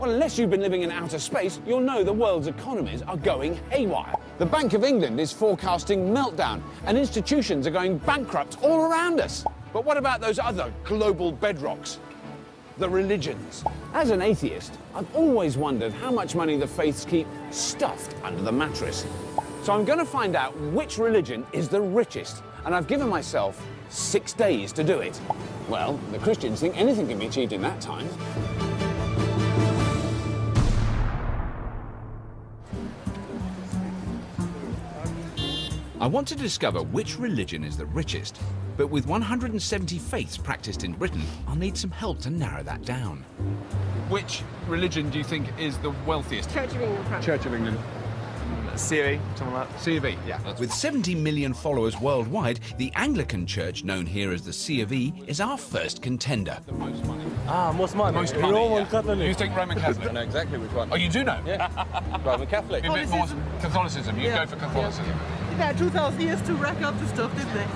Well, unless you've been living in outer space, you'll know the world's economies are going haywire. The Bank of England is forecasting meltdown, and institutions are going bankrupt all around us. But what about those other global bedrocks? The religions. As an atheist, I've always wondered how much money the faiths keep stuffed under the mattress. So I'm going to find out which religion is the richest, and I've given myself 6 days to do it. Well, the Christians think anything can be achieved in that time. I want to discover which religion is the richest, but with 170 faiths practiced in Britain, I'll need some help to narrow that down. Which religion do you think is the wealthiest? Church of England, perhaps. Church of England. C of E, something like that. C of E, yeah. With 70 million followers worldwide, the Anglican Church, known here as the C of E, is our first contender. The most money. Ah, most money. Most money, Roman Catholic. You think Roman Catholic? I know exactly which one. Oh, you do know? Yeah. Roman Catholic. A bit more Catholicism. You go for Catholicism. They've had 2,000 years to rack up the stuff, didn't they?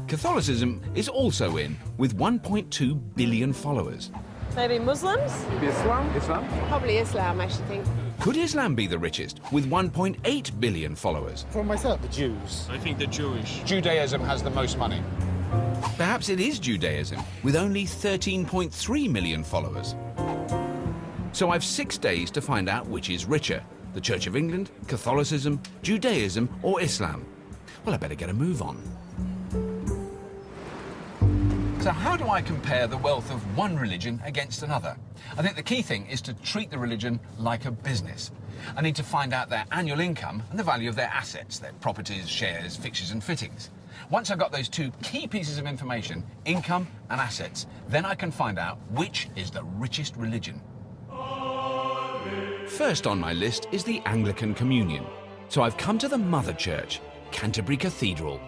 Catholicism is also in, with 1.2 billion followers. Maybe Muslims? Islam? Islam? Probably Islam, I should think. Could Islam be the richest, with 1.8 billion followers? For myself, the Jews. I think the Jewish. Judaism has the most money. Perhaps it is Judaism, with only 13.3 million followers. So I've 6 days to find out which is richer, the Church of England, Catholicism, Judaism or Islam. Well, I better get a move on. So how do I compare the wealth of one religion against another? I think the key thing is to treat the religion like a business. I need to find out their annual income and the value of their assets, their properties, shares, fixtures and fittings. Once I've got those two key pieces of information, income and assets, then I can find out which is the richest religion. First on my list is the Anglican Communion. So I've come to the mother church, Canterbury Cathedral.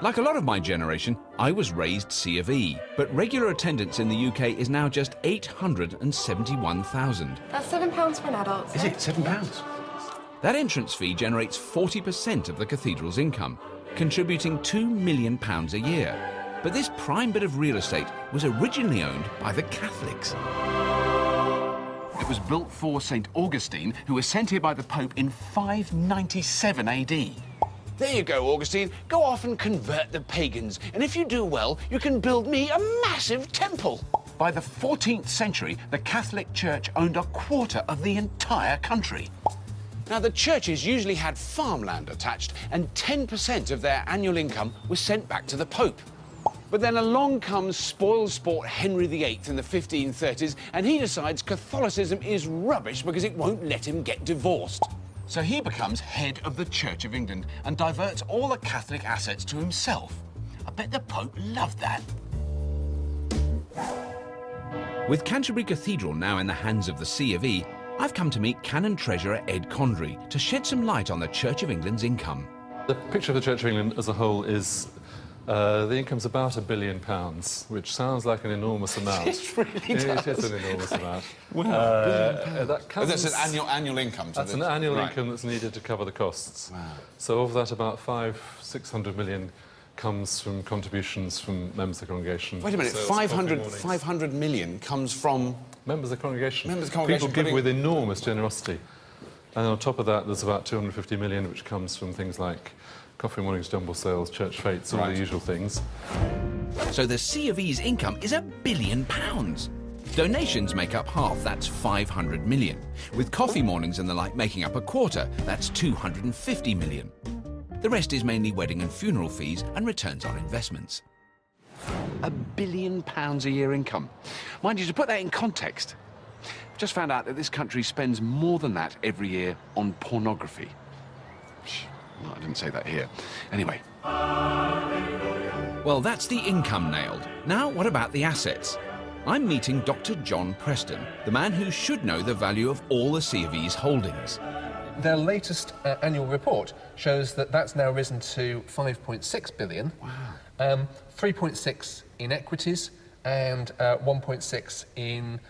Like a lot of my generation, I was raised C of E, but regular attendance in the UK is now just 871,000. That's £7 for an adult. Is it £7? That entrance fee generates 40% of the cathedral's income, contributing £2 million a year. But this prime bit of real estate was originally owned by the Catholics. It was built for St. Augustine, who was sent here by the Pope in 597 AD. There you go, Augustine. Go off and convert the pagans. And if you do well, you can build me a massive temple. By the 14th century, the Catholic Church owned a quarter of the entire country. Now, the churches usually had farmland attached, and 10% of their annual income was sent back to the Pope. But then along comes spoil-sport Henry VIII in the 1530s, and he decides Catholicism is rubbish because it won't let him get divorced. So he becomes head of the Church of England and diverts all the Catholic assets to himself. I bet the Pope loved that. With Canterbury Cathedral now in the hands of the C of E, I've come to meet Canon Treasurer Ed Condry to shed some light on the Church of England's income. The picture of the Church of England as a whole is the income's about £1 billion, which sounds like an enormous amount. It really does. It is an enormous amount. Wow, that's an annual income. That's an annual income that's needed to cover the costs. Wow. So of that, about 600 million comes from contributions from members of the congregation. Wait a minute, 500 million comes from... Members of the congregation. Members of the congregation. People give with enormous generosity. And on top of that, there's about 250 million, which comes from things like coffee mornings, jumble sales, church fetes, all the usual things. So the C of E's income is £1 billion. Donations make up half, that's 500 million. With coffee mornings and the like making up a quarter, that's 250 million. The rest is mainly wedding and funeral fees and returns on investments. £1 billion a year income. Mind you, to put that in context, I've just found out that this country spends more than that every year on pornography. No, I didn't say that here. Anyway. Well, that's the income nailed. Now, what about the assets? I'm meeting Dr. John Preston, the man who should know the value of all the C of E's holdings. Their latest annual report shows that that's now risen to 5.6 billion. Wow. 3.6 in equities and 1.6 in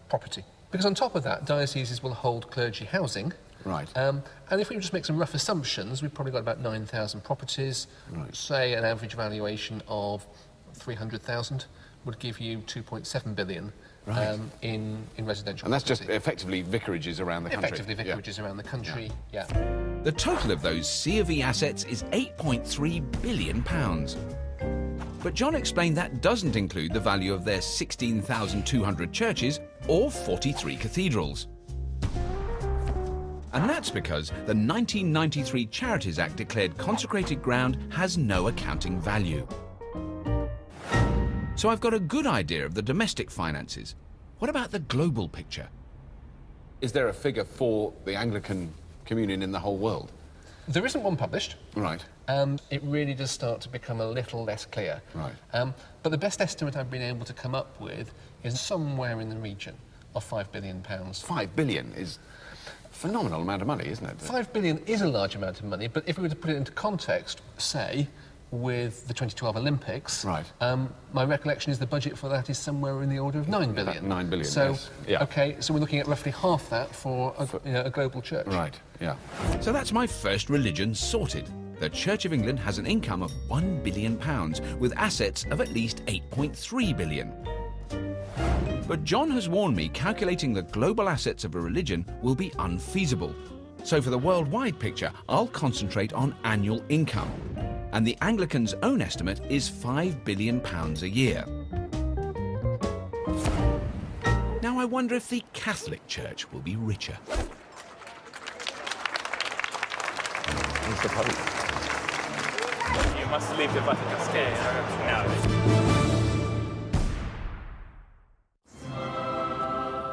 property. Because on top of that, dioceses will hold clergy housing. Right. And if we just make some rough assumptions, we've probably got about 9,000 properties, say an average valuation of 300,000. would give you 2.7 billion Right. in residential And that's just property. effectively vicarages around the country. Effectively vicarages around the country, yeah. The total of those C of E assets is £8.3 billion. But John explained that doesn't include the value of their 16,200 churches or 43 cathedrals. And that's because the 1993 Charities Act declared consecrated ground has no accounting value. So I've got a good idea of the domestic finances. What about the global picture? Is there a figure for the Anglican Communion in the whole world? There isn't one published. Right. It really does start to become a little less clear. Right. But the best estimate I've been able to come up with is somewhere in the region of £5 billion. 5 billion is a phenomenal amount of money, isn't it? 5 billion is a large amount of money, but if we were to put it into context, say, with the 2012 Olympics, Right. My recollection is the budget for that is somewhere in the order of 9 billion. About 9 billion, so, yes. Yeah. OK, so we're looking at roughly half that for a global church. Right, yeah. So that's my first religion sorted. The Church of England has an income of £1 billion with assets of at least 8.3 billion. But John has warned me calculating the global assets of a religion will be unfeasible. So for the worldwide picture, I'll concentrate on annual income. And the Anglicans' own estimate is £5 billion a year. Now I wonder if the Catholic Church will be richer. Who's the Pope? You must leave the Vatican City now.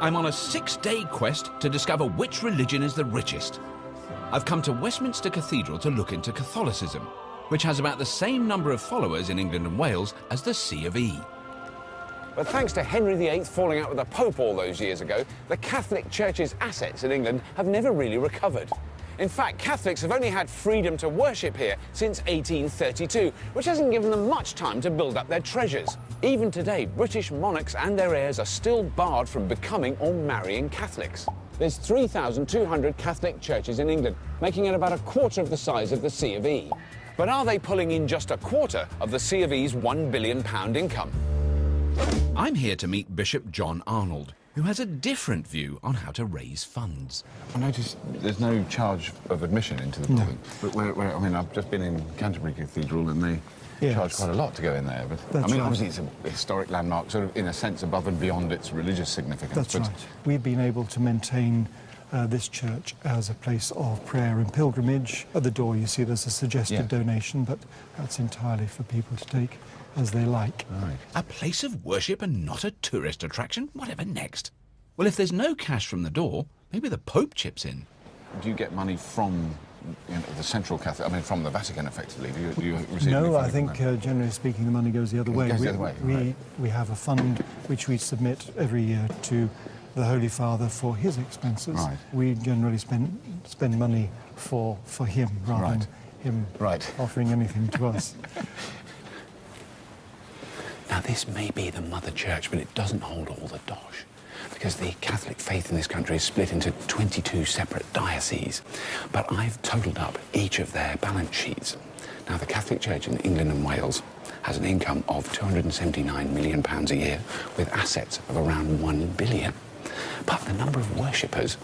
I'm on a 6-day quest to discover which religion is the richest. I've come to Westminster Cathedral to look into Catholicism, which has about the same number of followers in England and Wales as the C of E. But thanks to Henry VIII falling out with the Pope all those years ago, the Catholic Church's assets in England have never really recovered. In fact, Catholics have only had freedom to worship here since 1832, which hasn't given them much time to build up their treasures. Even today, British monarchs and their heirs are still barred from becoming or marrying Catholics. There's 3,200 Catholic churches in England, making it about a quarter of the size of the C of E. But are they pulling in just a quarter of the C of E's £1 billion income? I'm here to meet Bishop John Arnold, who has a different view on how to raise funds. I noticed there's no charge of admission into the building. But I mean, I've just been in Canterbury Cathedral and they charge quite a lot to go in there. But I mean, obviously it's a historic landmark, sort of in a sense above and beyond its religious significance. That's right. We've been able to maintain this church as a place of prayer and pilgrimage. At the door you see there's a suggested donation, but that's entirely for people to take as they like. Right. A place of worship and not a tourist attraction? Whatever next? Well, if there's no cash from the door, maybe the Pope chips in. Do you get money from the central Catholic, I mean, from the Vatican, effectively? Do you receive any No, funding I think, from them? generally speaking, the money goes the other way. Goes the other way, right. We have a fund which we submit every year to the Holy Father for his expenses. Right. We generally spend money for him rather than him offering anything to us. Now, this may be the mother church, but it doesn't hold all the dosh, because the Catholic faith in this country is split into 22 separate dioceses. But I've totalled up each of their balance sheets. Now, the Catholic Church in England and Wales has an income of £279 million a year, with assets of around £1 billion. But the number of worshippers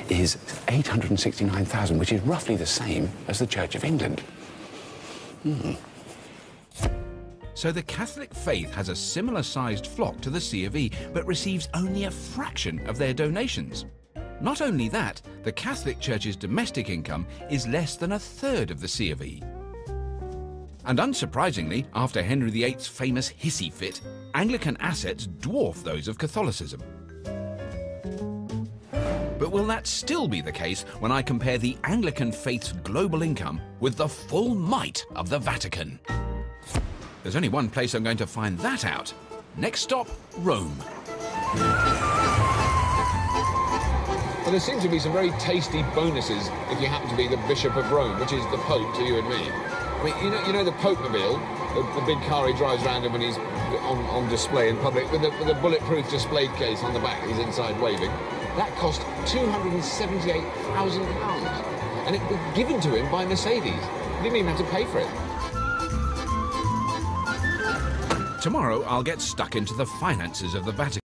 is 869,000, which is roughly the same as the Church of England. So the Catholic faith has a similar-sized flock to the C of E, but receives only a fraction of their donations. Not only that, the Catholic Church's domestic income is less than a third of the C of E. And unsurprisingly, after Henry VIII's famous hissy fit, Anglican assets dwarf those of Catholicism. But will that still be the case when I compare the Anglican faith's global income with the full might of the Vatican? There's only one place I'm going to find that out. Next stop, Rome. Well, there seem to be some very tasty bonuses if you happen to be the Bishop of Rome, which is the Pope to you and me. I mean, you know the Pope-mobile, the big car he drives around in when he's on display in public, with a bulletproof display case on the back, he's inside waving. That cost £278,000, and it was given to him by Mercedes. He didn't even have to pay for it. Tomorrow, I'll get stuck into the finances of the Vatican.